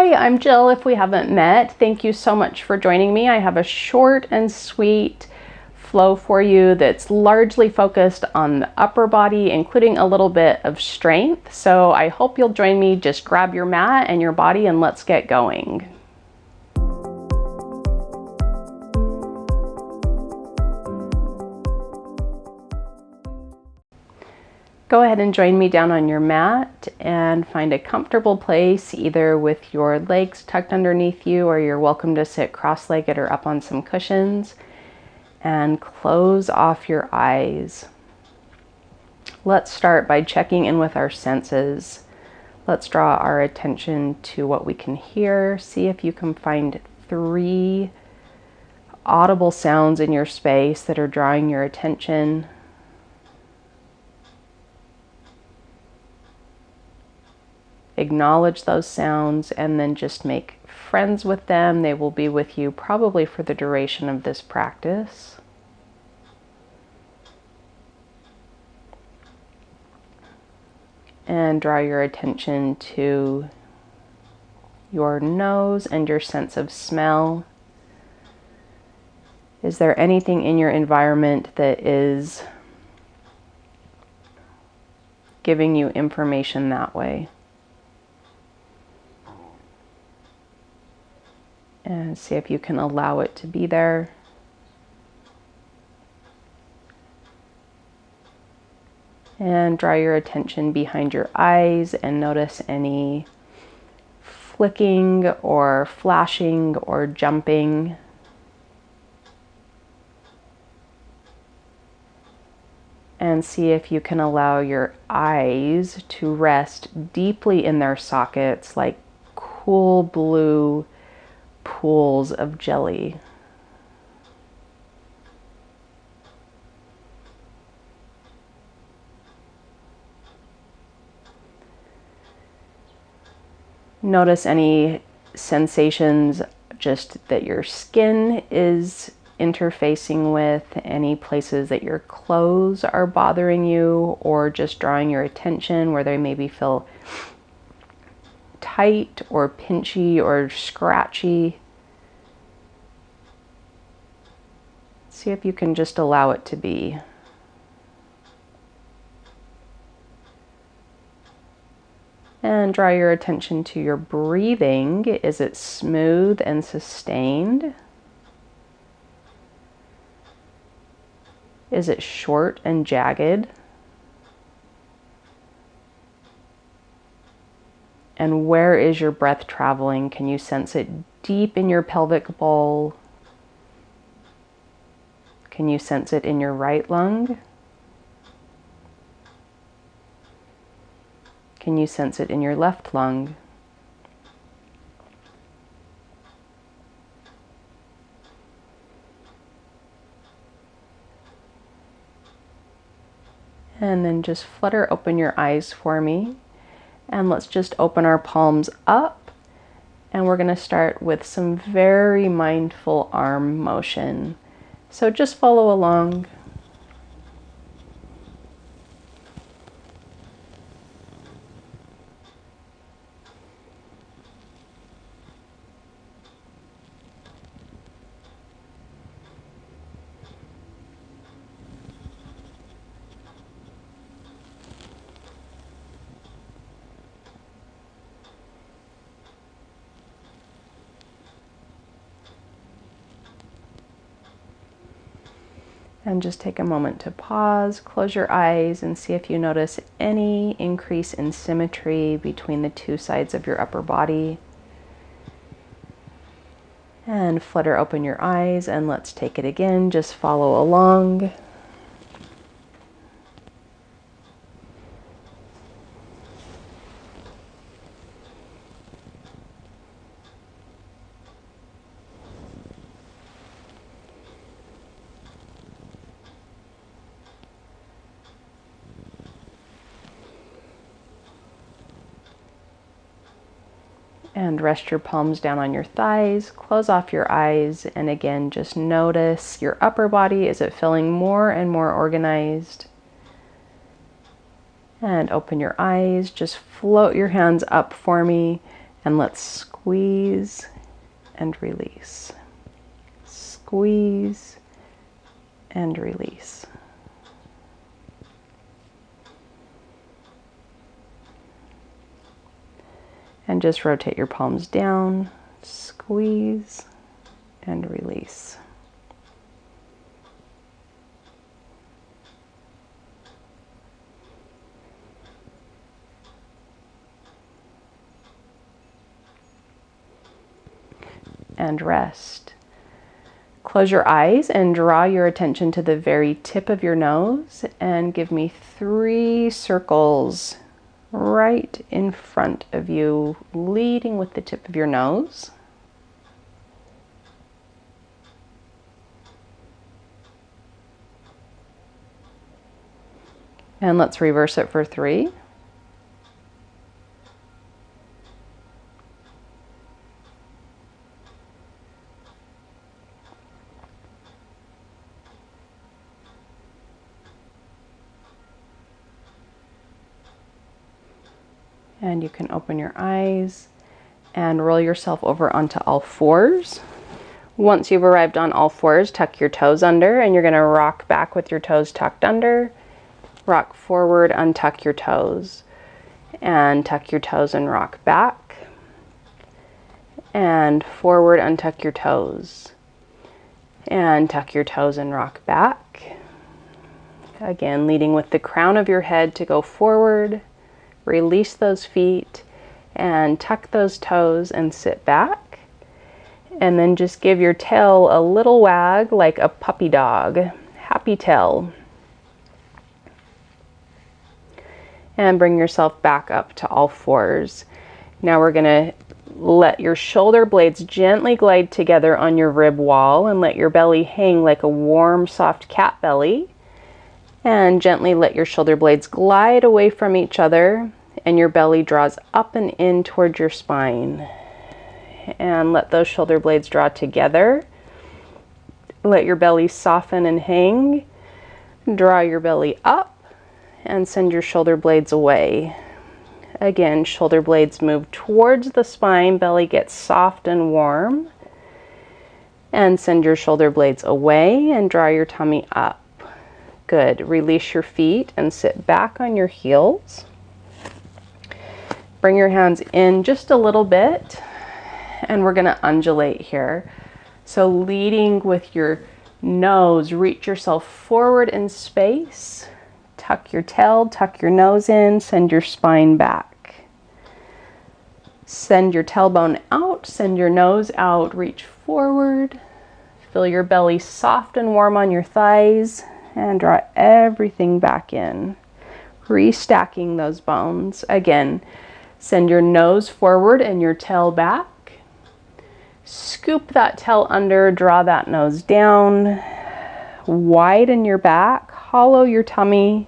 Hi, I'm Jill. If we haven't met, thank you so much for joining me. I have a short and sweet flow for you that's largely focused on the upper body, including a little bit of strength. So I hope you'll join me. Just grab your mat and your body and let's get going. Go ahead and join me down on your mat and find a comfortable place, either with your legs tucked underneath you, or you're welcome to sit cross-legged or up on some cushions, and close off your eyes. Let's start by checking in with our senses. Let's draw our attention to what we can hear. See if you can find 3 audible sounds in your space that are drawing your attention. Acknowledge those sounds and then just make friends with them. They will be with you probably for the duration of this practice. And draw your attention to your nose and your sense of smell. Is there anything in your environment that is giving you information that way? And see if you can allow it to be there. And draw your attention behind your eyes and notice any flicking or flashing or jumping. And see if you can allow your eyes to rest deeply in their sockets like cool blue pools of jelly. Notice any sensations just that your skin is interfacing with, any places that your clothes are bothering you or just drawing your attention where they maybe feel tight or pinchy or scratchy. See if you can just allow it to be. And draw your attention to your breathing. Is it smooth and sustained? Is it short and jagged? And where is your breath traveling? Can you sense it deep in your pelvic bowl? Can you sense it in your right lung? Can you sense it in your left lung? And then just flutter open your eyes for me. And let's just open our palms up. And we're going to start with some very mindful arm motion. So just follow along. And just take a moment to pause, close your eyes, and see if you notice any increase in symmetry between the 2 sides of your upper body. And flutter open your eyes, and let's take it again. Just follow along. And rest your palms down on your thighs, close off your eyes, and again, just notice your upper body. Is it feeling more and more organized? And open your eyes, just float your hands up for me, And let's squeeze and release. Squeeze and release. And just rotate your palms down, squeeze and release. And rest. Close your eyes and draw your attention to the very tip of your nose and give me 3 circles right in front of you, leading with the tip of your nose. And let's reverse it for 3. And you can open your eyes and roll yourself over onto all 4s. Once you've arrived on all 4s, tuck your toes under, and you're going to rock back with your toes tucked under. Rock forward, untuck your toes, and tuck your toes and rock back. And forward, untuck your toes, and tuck your toes and rock back. Again, leading with the crown of your head to go forward. Release those feet and tuck those toes and sit back. And then just give your tail a little wag like a puppy dog. Happy tail. And bring yourself back up to all 4s. Now we're going to let your shoulder blades gently glide together on your rib wall and let your belly hang like a warm, soft cat belly. And gently let your shoulder blades glide away from each other, and your belly draws up and in towards your spine. And let those shoulder blades draw together. Let your belly soften and hang. Draw your belly up and send your shoulder blades away. Again, shoulder blades move towards the spine, belly gets soft and warm. And send your shoulder blades away and draw your tummy up. Good. Release your feet and sit back on your heels. Bring your hands in just a little bit, and we're going to undulate here. So leading with your nose, reach yourself forward in space. Tuck your tail, tuck your nose in, send your spine back. Send your tailbone out, send your nose out, reach forward. Feel your belly soft and warm on your thighs. And draw everything back in, restacking those bones. Again, send your nose forward and your tail back. Scoop that tail under, draw that nose down. Widen your back, hollow your tummy,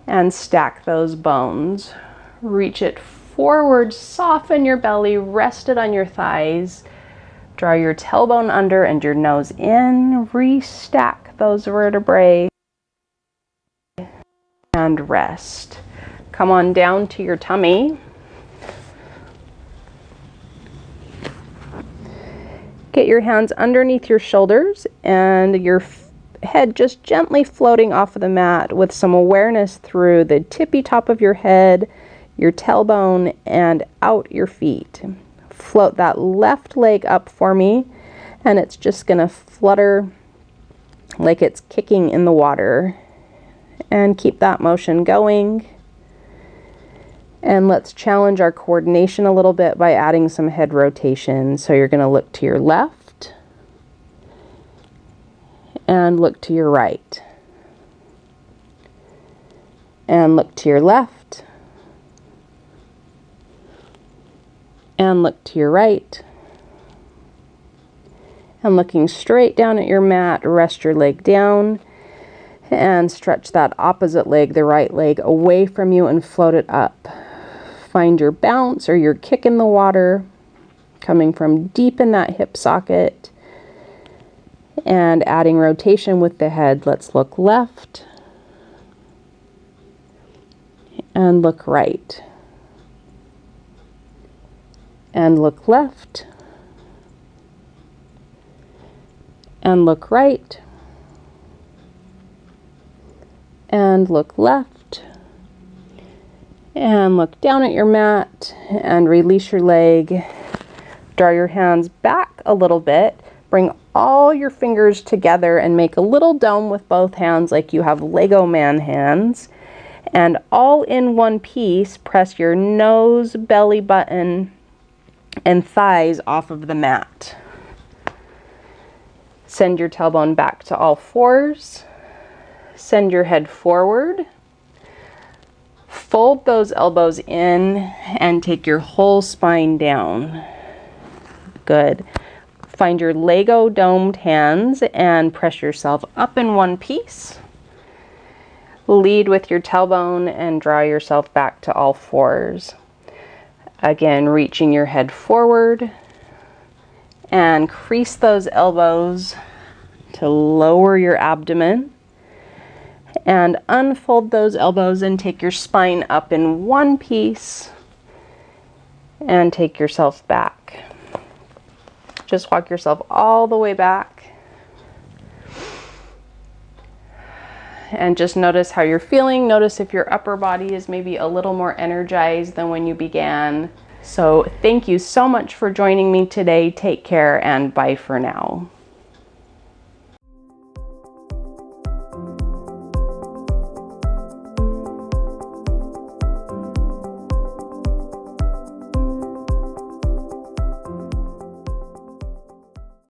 and stack those bones. Reach it forward, soften your belly, rest it on your thighs. Draw your tailbone under and your nose in, restack those vertebrae, and rest. Come on down to your tummy. Get your hands underneath your shoulders and your head just gently floating off of the mat with some awareness through the tippy top of your head, your tailbone, and out your feet. Float that left leg up for me, and it's just going to flutter like it's kicking in the water. And keep that motion going. And let's challenge our coordination a little bit by adding some head rotation. So you're going to look to your left and look to your right. And look to your left and look to your right. And looking straight down at your mat, rest your leg down and stretch that opposite leg, the right leg, away from you and float it up. Find your bounce or your kick in the water coming from deep in that hip socket and adding rotation with the head. Let's look left and look right. and look left, and look right, and look left, and look down at your mat, and release your leg. Draw your hands back a little bit. Bring all your fingers together and make a little dome with both hands like you have Lego man hands. And all in one piece, press your nose, belly button, and thighs off of the mat. Send your tailbone back to all fours. Send your head forward. Fold those elbows in and take your whole spine down. Good. Find your Lego domed hands and press yourself up in one piece. Lead with your tailbone and draw yourself back to all fours. Again, reaching your head forward and crease those elbows to lower your abdomen. And unfold those elbows and take your spine up in one piece and take yourself back. Just walk yourself all the way back. And just notice how you're feeling. Notice if your upper body is maybe a little more energized than when you began. So thank you so much for joining me today. Take care and bye for now.